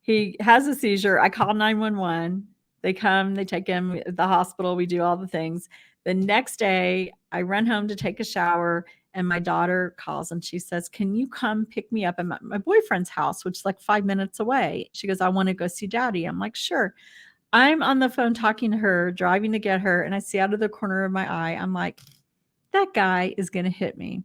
He has a seizure. I call 911. They come, they take him to the hospital. We do all the things. The next day, I run home to take a shower, and my daughter calls and she says, "Can you come pick me up at my boyfriend's house, which is like 5 minutes away?" She goes, "I want to go see daddy." I'm like, "Sure." I'm on the phone talking to her, driving to get her, and I see out of the corner of my eye, I'm like, that guy is going to hit me.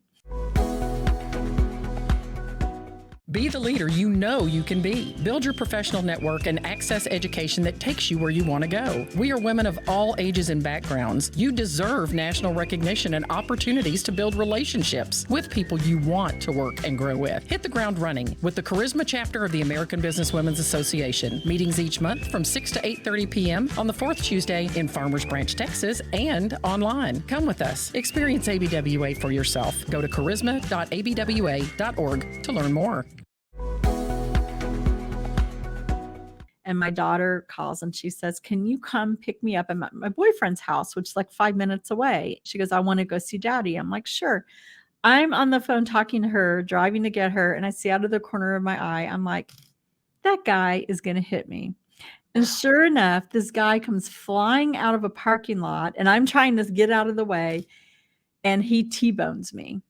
Be the leader you know you can be. Build your professional network and access education that takes you where you want to go. We are women of all ages and backgrounds. You deserve national recognition and opportunities to build relationships with people you want to work and grow with. Hit the ground running with the Charisma chapter of the American Business Women's Association. Meetings each month from 6 to 8:30 p.m. on the fourth Tuesday in Farmers Branch, Texas, and online. Come with us. Experience ABWA for yourself. Go to charisma.abwa.org to learn more. And my daughter calls and she says, "Can you come pick me up at my boyfriend's house, which is like 5 minutes away?" She goes, "I want to go see daddy." I'm like, "Sure." I'm on the phone talking to her, driving to get her, and I see out of the corner of my eye, I'm like, that guy is going to hit me. And sure enough, this guy comes flying out of a parking lot, and I'm trying to get out of the way, and he T-bones me.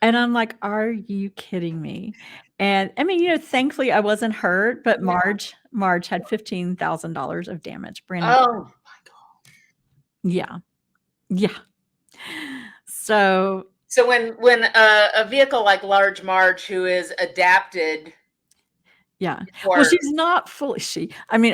And I'm like, "Are you kidding me?" And I mean, thankfully I wasn't hurt, but Marge had $15,000 of damage, brand new. Oh my God. Yeah. Yeah. So when a vehicle like Large Marge, who is adapted, yeah. Well, she's not fully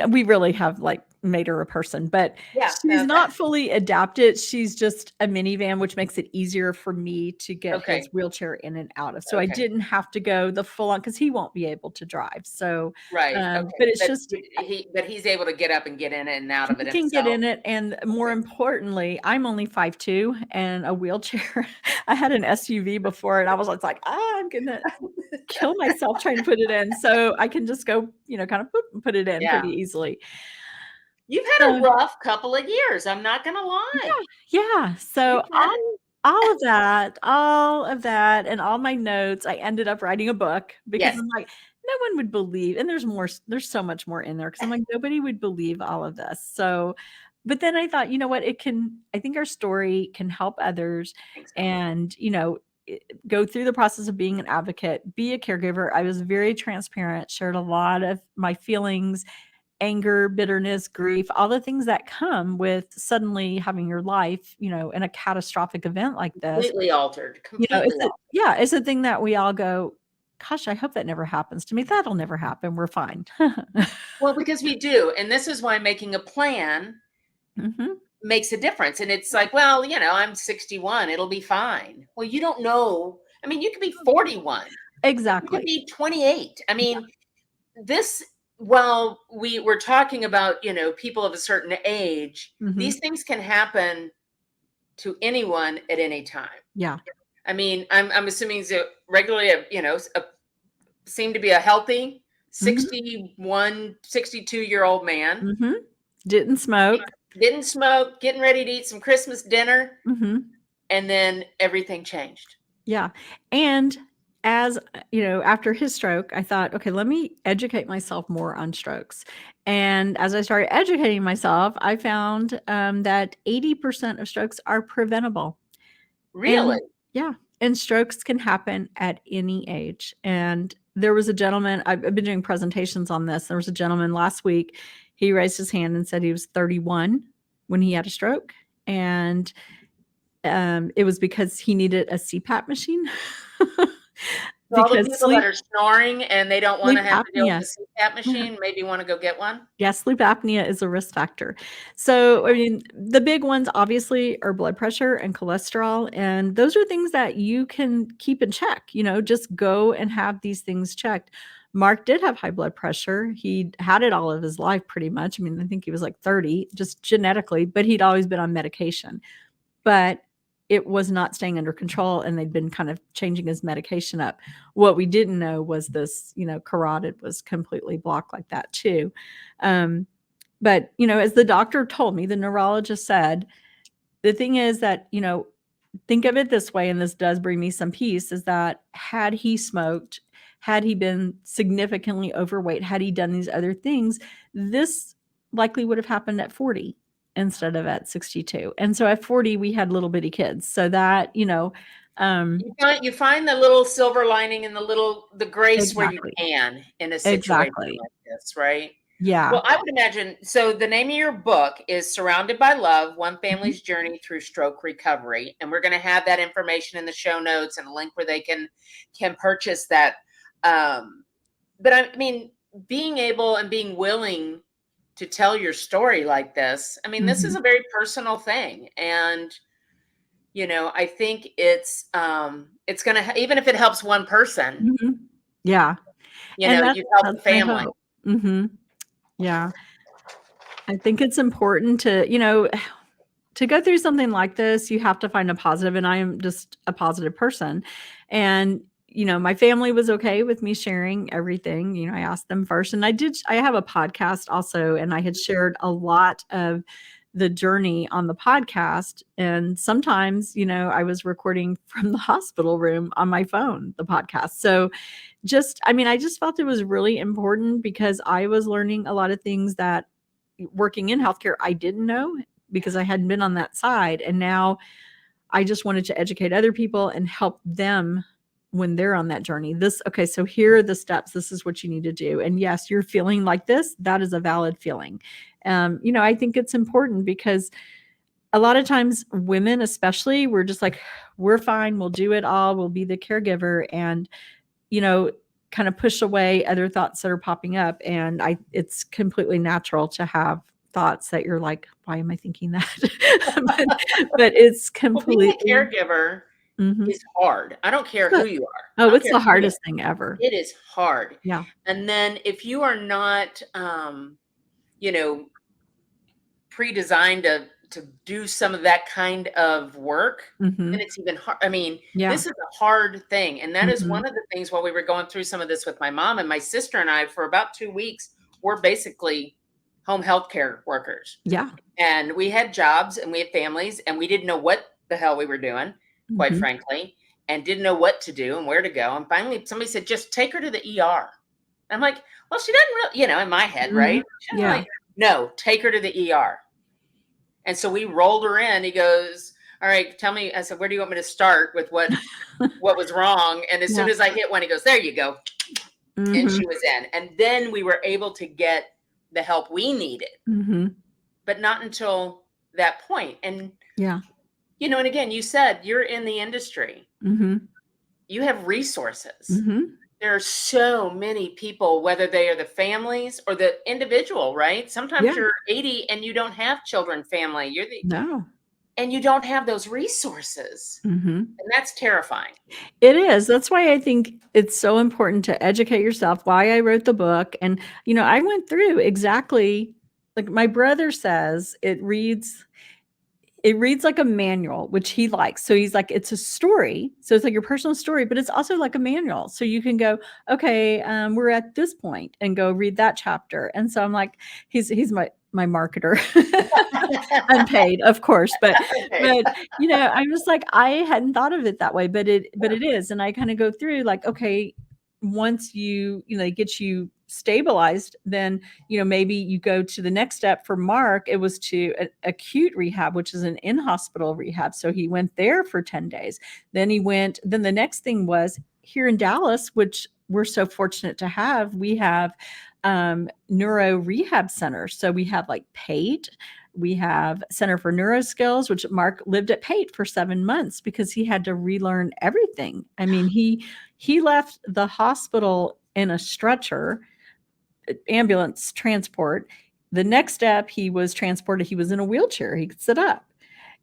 we really have like made her a person, but she's not fully adapted. She's just a minivan, which makes it easier for me to get his wheelchair in and out of. So I didn't have to go the full on because he won't be able to drive. So right. But it's just he's able to get up and get in it and out of it. He can get in it, and more importantly, I'm only 5'2" and a wheelchair. I had an SUV before, and I was like, I'm gonna kill myself trying to put it in. So I can just go, kind of put it in pretty easily. You've had a rough couple of years. I'm not gonna lie. Yeah. So all of that, and all my notes, I ended up writing a book because I'm like, no one would believe, and there's so much more in there because I'm like, nobody would believe all of this. So, but then I thought, you know what, I think our story can help others and, go through the process of being an advocate, be a caregiver. I was very transparent, shared a lot of my feelings, anger, bitterness, grief, all the things that come with suddenly having your life, in a catastrophic event like this. Completely altered. It's a thing that we all go, gosh, I hope that never happens to me. That'll never happen. We're fine. Well, because we do. And this is why making a plan makes a difference. And it's like, well, I'm 61. It'll be fine. Well, you don't know. I mean, you could be 41. Exactly. You could be 28. I mean, while we were talking about, people of a certain age, these things can happen to anyone at any time. Yeah. I mean, I'm assuming he's regularly, seemed to be a healthy 61, 62-year-old man. Didn't smoke, getting ready to eat some Christmas dinner. And then everything changed. Yeah. And as after his stroke, I thought, okay, let me educate myself more on strokes. And as I started educating myself, I found that 80% of strokes are preventable. Really? And strokes can happen at any age. And there was a gentleman, I've been doing presentations on this. There was a gentleman last week, he raised his hand and said he was 31 when he had a stroke. And it was because he needed a CPAP machine. All the people that are snoring and they don't want to have to deal with a CPAP machine, maybe want to go get one. Yeah, sleep apnea is a risk factor. So, I mean, the big ones obviously are blood pressure and cholesterol. And those are things that you can keep in check, just go and have these things checked. Mark did have high blood pressure. He had it all of his life pretty much. I mean, I think he was like 30, just genetically, but he'd always been on medication. But it was not staying under control, and they'd been kind of changing his medication up. What we didn't know was this, carotid was completely blocked like that too. But, as the doctor told me, the neurologist said, the thing is that, think of it this way, and this does bring me some peace, is that had he smoked, had he been significantly overweight, had he done these other things, this likely would have happened at 40 instead of at 62. And so at 40, we had little bitty kids. So that, You find the little silver lining and the grace where you exactly. can in a situation Exactly. like this, right? Yeah. Well, I would imagine, so the name of your book is Surrounded by Love, One Family's Journey Through Stroke Recovery. And we're going to have that information in the show notes and a link where they can purchase that. But I mean, being able and being willing to tell your story like this, I mean, this is a very personal thing. And, I think it's going to, even if it helps one person, Yeah. And you've helped the that's my family. hope. Yeah. I think it's important to, to go through something like this, you have to find a positive, and I am just a positive person. And, my family was okay with me sharing everything. I asked them first, and I have a podcast also, and I had shared a lot of the journey on the podcast. And sometimes, I was recording from the hospital room on my phone, the podcast. So I just felt it was really important because I was learning a lot of things that working in healthcare, I didn't know because I hadn't been on that side. And now I just wanted to educate other people and help them when they're on that journey. Okay, so here are the steps. This is what you need to do. And yes, you're feeling like this. That is a valid feeling. I think it's important because a lot of times women, especially, we're just like, we're fine. We'll do it all. We'll be the caregiver and, kind of push away other thoughts that are popping up. And it's completely natural to have thoughts that you're like, why am I thinking that? but it's completely Being a caregiver is hard. I don't care who you are. Oh, I it's don't the care who you hardest thing ever. are. It is hard. Yeah. And then if you are not, pre-designed to do some of that kind of work, then it's even hard. I mean, Yeah. this is a hard thing. And that is one of the things while we were going through some of this with my mom and my sister and I, for about 2 weeks, we're basically home healthcare workers. Yeah. And we had jobs and we had families and we didn't know what the hell we were doing, quite frankly, and didn't know what to do and where to go. And finally somebody said, just take her to the ER. I'm like, well, she doesn't really, in my head, right? Yeah. Like, no, take her to the ER. And so we rolled her in. He goes, all right, tell me. I said, where do you want me to start with what was wrong? And as soon as I hit one, he goes, there you go. And she was in. And then we were able to get the help we needed, but not until that point. And, and again, you said you're in the industry. You have resources. There are so many people, whether they are the families or the individual, right? Sometimes you're 80 and you don't have children, family. And you don't have those resources. And that's terrifying. It is. That's why I think it's so important to educate yourself, why I wrote the book. And, I went through exactly like my brother says, it reads like a manual, which he likes. So he's like, it's a story. So it's like your personal story, but it's also like a manual. So you can go, okay, we're at this point and go read that chapter. And so I'm like, he's my marketer, unpaid, of course. But I'm just like, I hadn't thought of it that way, but it is. And I kind of go through like, okay, once it gets you stabilized, then maybe you go to the next step. For Mark, it was to acute rehab, which is an in-hospital rehab. So he went there for 10 days. Then the next thing was here in Dallas, which we're so fortunate to have. We have neuro rehab centers. So we have like PATE. We have Center for Neuroskills, which Mark lived at PATE for 7 months because he had to relearn everything. I mean, he left the hospital in a stretcher, ambulance transport. The next step, he was transported. He was in a wheelchair. He could sit up.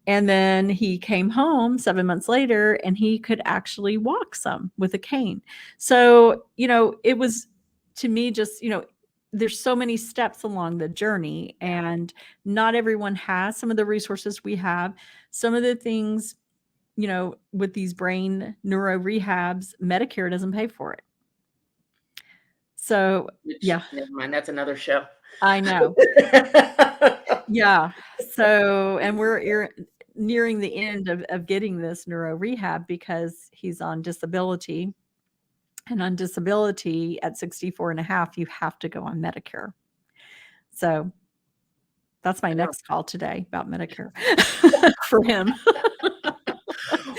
And then he came home 7 months later and he could actually walk some with a cane. So, it was to me just, there's so many steps along the journey and not everyone has some of the resources we have. Some of the things with these brain neuro rehabs, Medicare doesn't pay for it. So, Which, yeah, never mind, that's another show. I know. Yeah. So, and we're nearing the end of getting this neuro rehab because he's on disability. And on disability at 64 and a half, you have to go on Medicare. So that's my next call today about Medicare for him.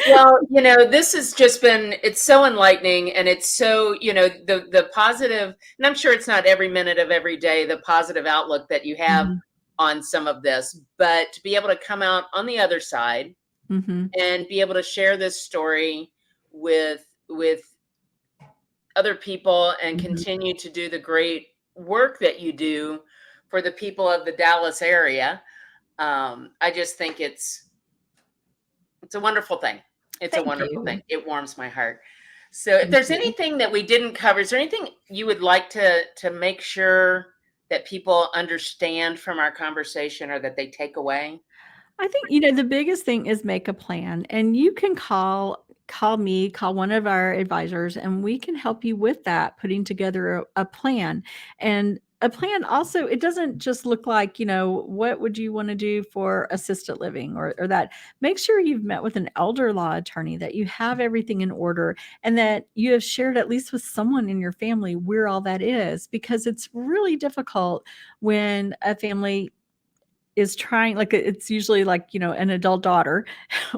Well, this has just been, it's so enlightening, and it's so, the positive, and I'm sure it's not every minute of every day, the positive outlook that you have Mhm. on some of this, but to be able to come out on the other side Mhm. and be able to share this story with other people and Mhm. continue to do the great work that you do for the people of the Dallas area. I just think it's a wonderful thing. It's a Thank wonderful you. thing. It warms my heart. So if Thank there's you. anything that we didn't cover, is there anything you would like to make sure that people understand from our conversation or that they take away? I think, the biggest thing is make a plan, and you can call me, call one of our advisors, and we can help you with that, putting together a plan. And a plan also, it doesn't just look like, what would you want to do for assisted living or that. Make sure you've met with an elder law attorney, that you have everything in order, and that you have shared at least with someone in your family where all that is, because it's really difficult when a family is trying, like, it's usually like, an adult daughter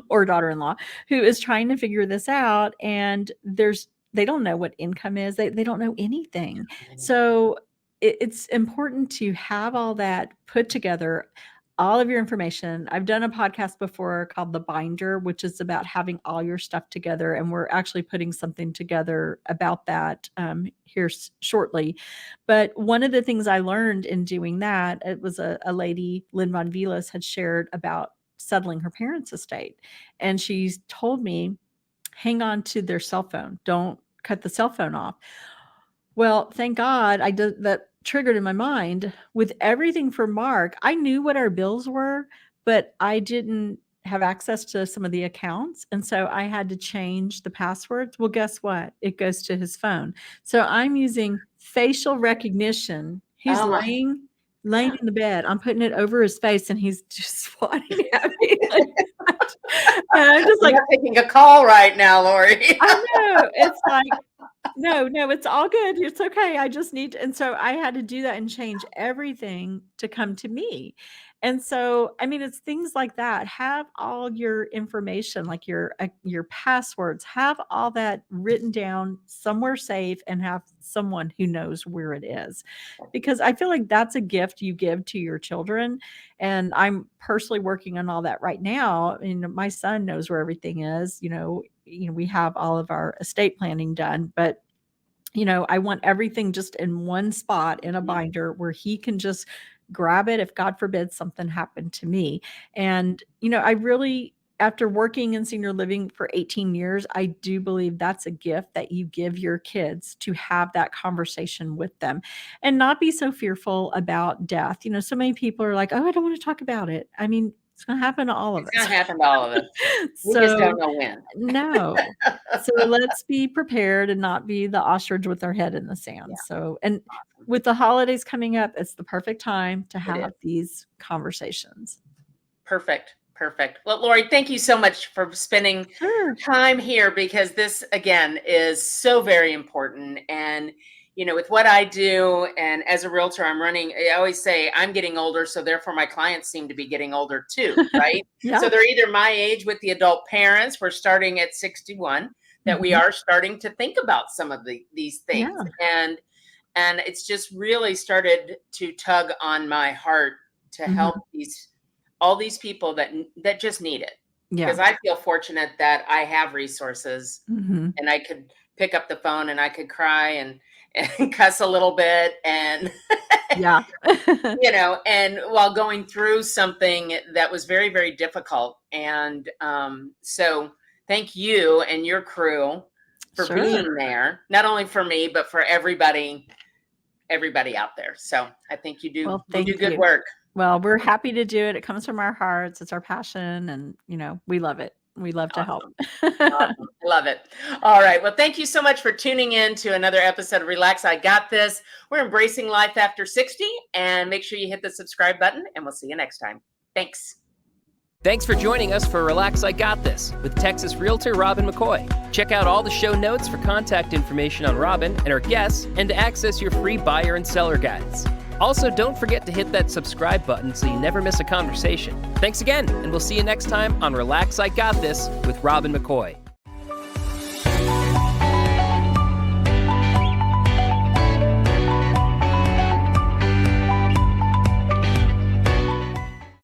or daughter-in-law who is trying to figure this out, and they don't know what income is. They don't know anything. So it's important to have all that put together, all of your information. I've done a podcast before called The Binder, which is about having all your stuff together, and we're actually putting something together about that here shortly. But one of the things I learned in doing that, it was a lady, Lynn Von Vilas, had shared about settling her parents' estate. And she's told me, hang on to their cell phone. Don't cut the cell phone off. Well, thank God I did that. Triggered in my mind with everything for Mark. I knew what our bills were, but I didn't have access to some of the accounts. And so I had to change the passwords. Well, guess what? It goes to his phone. So I'm using facial recognition. He's Oh my, laying yeah. in the bed. I'm putting it over his face, and he's just swatting at me like that. And I'm just I'm like, not taking a call right now, Lori. I know. It's like, no, no, it's all good. It's okay. I just need to, and so I had to do that and change everything to come to me. And so, I mean, it's things like that. Have all your information, like your passwords, have all that written down somewhere safe, and have someone who knows where it is. Because I feel like that's a gift you give to your children. And I'm personally working on all that right now. And my son knows where everything is. We have all of our estate planning done, but I want everything just in one spot in a binder where he can just grab it if God forbid something happened to me. And I really, after working in senior living for 18 years, I do believe that's a gift that you give your kids, to have that conversation with them and not be so fearful about death. So many people are like, "Oh, I don't want to talk about it." I mean, it's going to happen to all of It's us. gonna happen to all of us. We just So don't know when. no. So let's be prepared and not be the ostrich with our head in the Yeah, sand. So, and with the holidays coming up, it's the perfect time to it is. have these conversations. Perfect. Perfect. Well, Lori, thank you so much for spending Sure. time here, because this again is so very important. And with what I do, and as a realtor, I always say I'm getting older, so therefore my clients seem to be getting older too, right? So Yeah. they're either my age with the adult parents, we're starting at 61, that we Mhm. are starting to think about some of these things. Yeah. And it's just really started to tug on my heart to help Mhm. all these people that just need it, Yeah. because I feel fortunate that I have resources, Mhm. and I could pick up the phone and I could cry and cuss a little bit, and Yeah. and while going through something that was very, very difficult. And so thank you and your crew for Sure. being there, not only for me, but for everybody out there. So I think Well, you do thank good you. work. Well, we're happy to do it. It comes from our hearts. It's our passion, and we love it. We love to help. Awesome. Love it. All right. Well, thank you so much for tuning in to another episode of Relax, I Got This. We're embracing life after 60, and make sure you hit the subscribe button, and we'll see you next time. Thanks. Thanks for joining us for Relax, I Got This with Texas Realtor Robin McCoy. Check out all the show notes for contact information on Robin and her guests and to access your free buyer and seller guides. Also, don't forget to hit that subscribe button so you never miss a conversation. Thanks again, and we'll see you next time on Relax, I Got This with Robin McCoy.